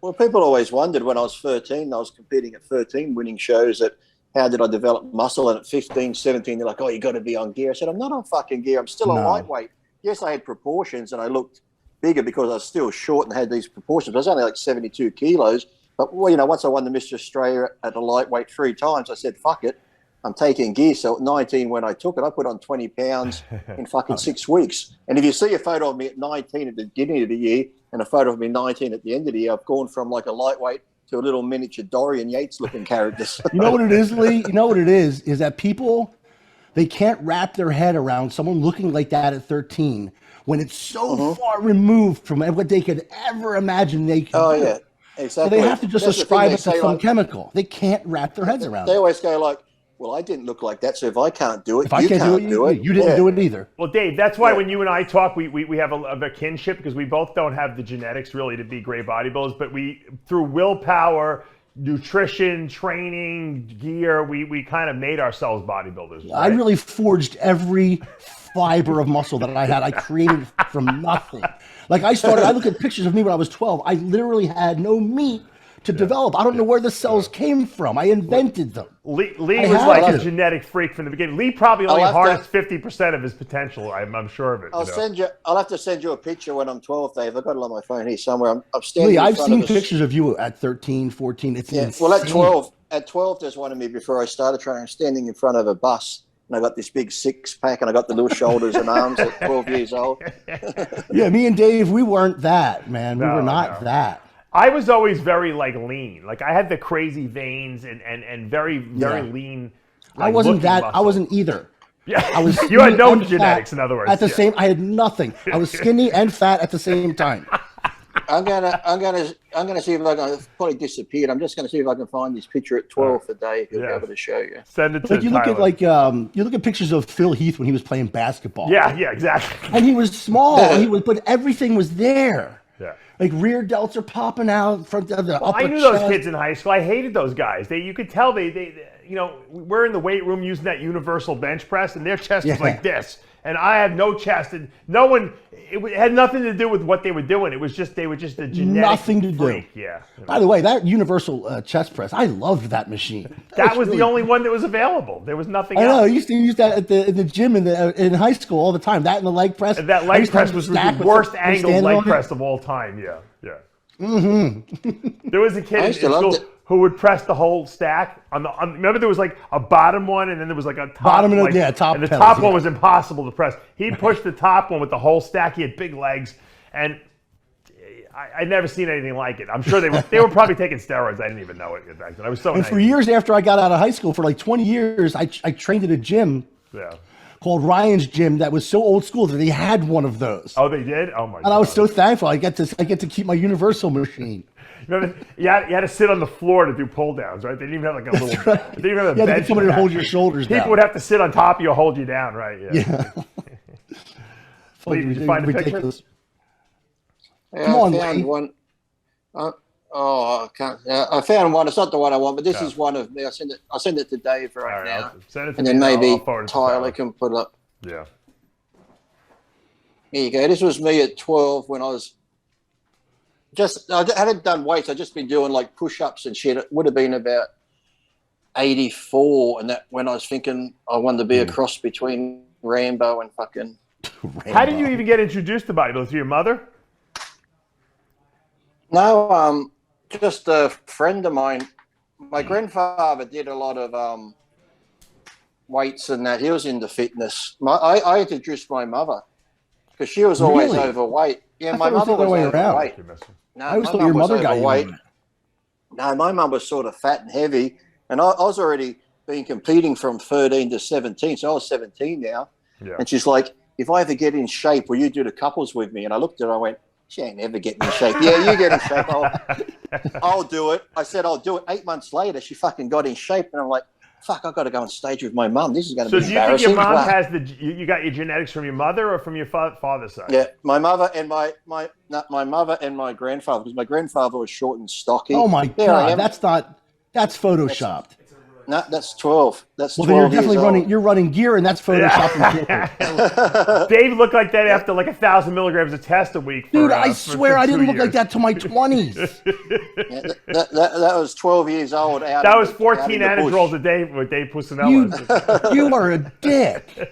Well, people always wondered when I was 13, I was competing at 13, winning shows, that how did I develop muscle? And at 15, 17, they're like, oh, you got to be on gear. I said, I'm not on fucking gear. I'm still a lightweight. Yes, I had proportions and I looked bigger because I was still short and had these proportions. I was only like 72 kilos. But, well, you know, once I won the Mr. Australia at a lightweight 3 times, I said, fuck it. I'm taking gear. So at 19, when I took it, I put on 20 pounds in fucking 6 weeks. And if you see a photo of me at 19 at the beginning of the year and a photo of me 19 at the end of the year, I've gone from like a lightweight to a little miniature Dorian Yates looking characters. You know what it is, Lee? You know what it is that people, they can't wrap their head around someone looking like that at 13 when it's so far removed from what they could ever imagine they could do. Yeah, exactly. So they have to just ascribe it to some chemical. They can't wrap their heads around it. They always go like, well, I didn't look like that, so if I can't do it, if I can't do it, you didn't do it either. Well, Dave, that's why when you and I talk, we have a kinship, because we both don't have the genetics really to be great bodybuilders, but we, through willpower, nutrition, training, gear, we kind of made ourselves bodybuilders. Right? I really forged every fiber of muscle that I had. I created from nothing. Like I look at pictures of me when I was 12. I literally had no meat to develop. I don't know where the cells came from. I invented them. Lee was like a genetic freak from the beginning. Lee probably only harnessed 50% of his potential. I'm sure of it. I'll have to send you a picture when I'm 12, Dave. I've got it on my phone here somewhere. I'm standing. Lee, I've seen pictures of you at 13, 14. It's insane. Well, at 12, there's one of me before I started training. I'm standing in front of a bus, and I got this big 6-pack, and I got the little shoulders and arms at 12 years old. Yeah, me and Dave, we weren't that, man. We were not that. I was always very lean. Like I had the crazy veins and very lean. I wasn't that. Muscle. I wasn't either. Yeah, I was. You had no genetics, in other words. At the same, I had nothing. I was skinny and fat at the same time. I'm gonna see if I can. Probably disappeared. I'm just gonna see if I can find this picture at 12 today. He'll be able to show you. Send it to you look at you look at pictures of Phil Heath when he was playing basketball. Yeah, exactly. And he was small. But everything was there. Yeah. Like rear delts are popping out from the upper I knew those kids in high school. I hated those guys. You could tell they we're in the weight room using that universal bench press, and their chest was like this, and I had no chest, and no one. It had nothing to do with what they were doing. It was just they were just a genetic freak. Yeah. By the way, that universal chest press, I loved that machine. That was the only one that was available. There was nothing else. I know. I used to use that in the gym in high school all the time. That and the leg press. And that leg press was the worst angled leg press of all time. Yeah. Mm-hmm. There was a kid in school who would press the whole stack remember there was like a bottom one and then there was like a top top. And the top one was impossible to press. He'd push the top one with the whole stack. He had big legs, and I'd never seen anything like it. I'm sure they were probably taking steroids. I didn't even know it back then. I was so. And for years after I got out of high school, for like 20 years, I trained at a gym. Yeah. Called Ryan's Gym that was so old school that they had one of those. Oh, they did? Oh my God. And I was so thankful. I get to keep my universal machine. Remember, you had to sit on the floor to do pull downs, right? They didn't even have like a little. Right. They didn't even have a bench. You had somebody to hold your shoulders down. People would have to sit on top of you, hold you down, right? Yeah. Did you find a picture? Yeah, come on, I found one. I can't. I found one. It's not the one I want, but this is one of me. I'll send it to Dave right now. Send it to and then maybe Tyler can put it up. Yeah. Here you go. This was me at 12 when I was I hadn't done weights. I'd just been doing like push-ups and shit. It would have been about 84, and that when I was thinking I wanted to be a cross between Rambo and fucking. Rambo. How did you even get introduced to bodybuilding? Through your mother? No, just a friend of mine. My grandfather did a lot of weights and that. He was into fitness. I introduced my mother because she was always overweight. Yeah, my mother was overweight. No, I always thought your mother got overweight. No, my mum was sort of fat and heavy, and I was already been competing from 13 to 17, so I was 17 now. Yeah. And she's like, if I ever get in shape, will you do the couples with me? And I looked at her, I went, she ain't ever getting in shape. Yeah, you get in shape. I'll do it. I said, I'll do it. 8 months later, she fucking got in shape, and I'm like, fuck, I've got to go on stage with my mum. This is going to be embarrassing. So do you think your mom has you got your genetics from your mother or from your father's side? Yeah, my mother and my mother and my grandfather, because my grandfather was short and stocky. Oh my God, that's photoshopped. No, that's 12. That's Well, 12 then you're definitely years running. old. You're running gear, and that's Photoshop and filter. Dave looked like that after like 1,000 milligrams of test a week. Dude, I swear I didn't look like that till my 20s. Yeah, that was 12 years old. That was 14 anadrols a day with Dave Pulcinella. You are a dick.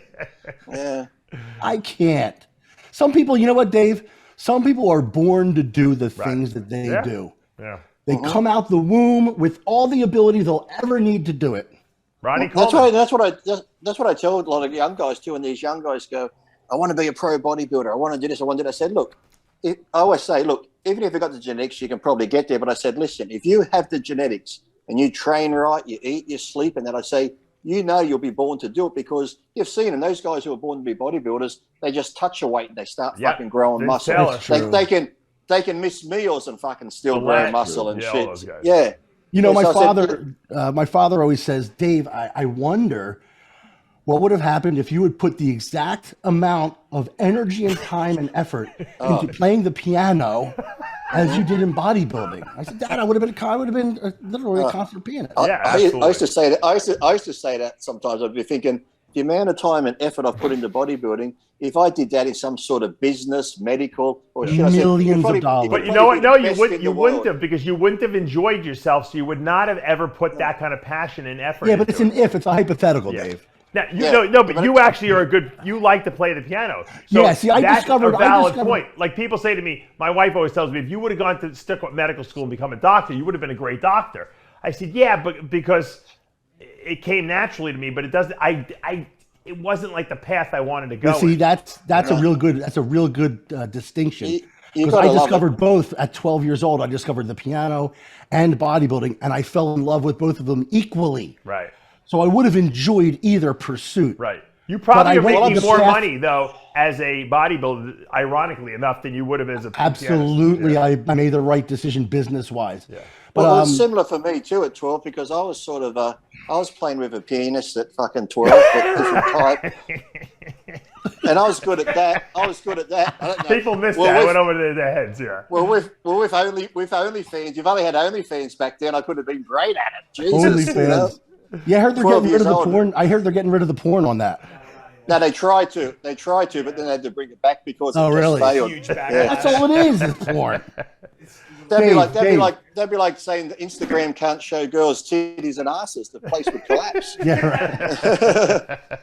Yeah. I can't. Some people, you know what, Dave? Some people are born to do the things that they do. Yeah. They come out the womb with all the ability they'll ever need to do it. Ronnie That's what I tell a lot of young guys too. And these young guys go, I want to be a pro bodybuilder. I want to do this. I want to do that. I said, look, I always say, look, even if you've got the genetics, you can probably get there. But I said, listen, if you have the genetics and you train right, you eat, you sleep, and then I say, you know you'll be born to do it, because you've seen them. Those guys who are born to be bodybuilders, they just touch a weight and they start fucking growing muscle. They can miss meals and fucking still grow muscle and shit. Yeah. You know, my father always says, Dave, I wonder what would have happened if you would put the exact amount of energy and time and effort into playing the piano as you did in bodybuilding. I said, Dad, I would have been literally a concert pianist. I used to say that. I used to say that sometimes. I'd be thinking, the amount of time and effort I've put into bodybuilding, if I did that in some sort of business, medical, or millions of dollars. But you know what? No, you wouldn't have, because you wouldn't have enjoyed yourself, so you would not have ever put that kind of passion and effort. Yeah, but it's an if. It's a hypothetical, Dave. Now, but you actually are a good. You like to play the piano. So yeah, see, that's discovered a valid point. Like people say to me, my wife always tells me, if you would have gone to stick with medical school and become a doctor, you would have been a great doctor. I said, yeah, but because it came naturally to me, but it doesn't. It wasn't like the path I wanted to go. See, that's a real good distinction. Because I discovered both at 12 years old. I discovered the piano and bodybuilding, and I fell in love with both of them equally. Right. So I would have enjoyed either pursuit. Right. You probably are making more money, though, as a bodybuilder, ironically enough, than you would have as a Absolutely. I made the right decision business-wise. Yeah. Well, it's similar for me, too, at 12, because I was sort of I was playing with a pianist at fucking 12, but different type. And I was good at that. I don't know. People missed that. I went over their heads, yeah. Well, with OnlyFans, you've only had OnlyFans back then. I could have been great at it. Jesus. OnlyFans. You know? Yeah, I heard they're getting rid of the porn. I heard they're getting rid of the porn on that. No, they tried to, but then they had to bring it back because it just failed. Huge That's all it is porn. That'd be like saying that Instagram can't show girls' titties and asses. The place would collapse. Yeah, right.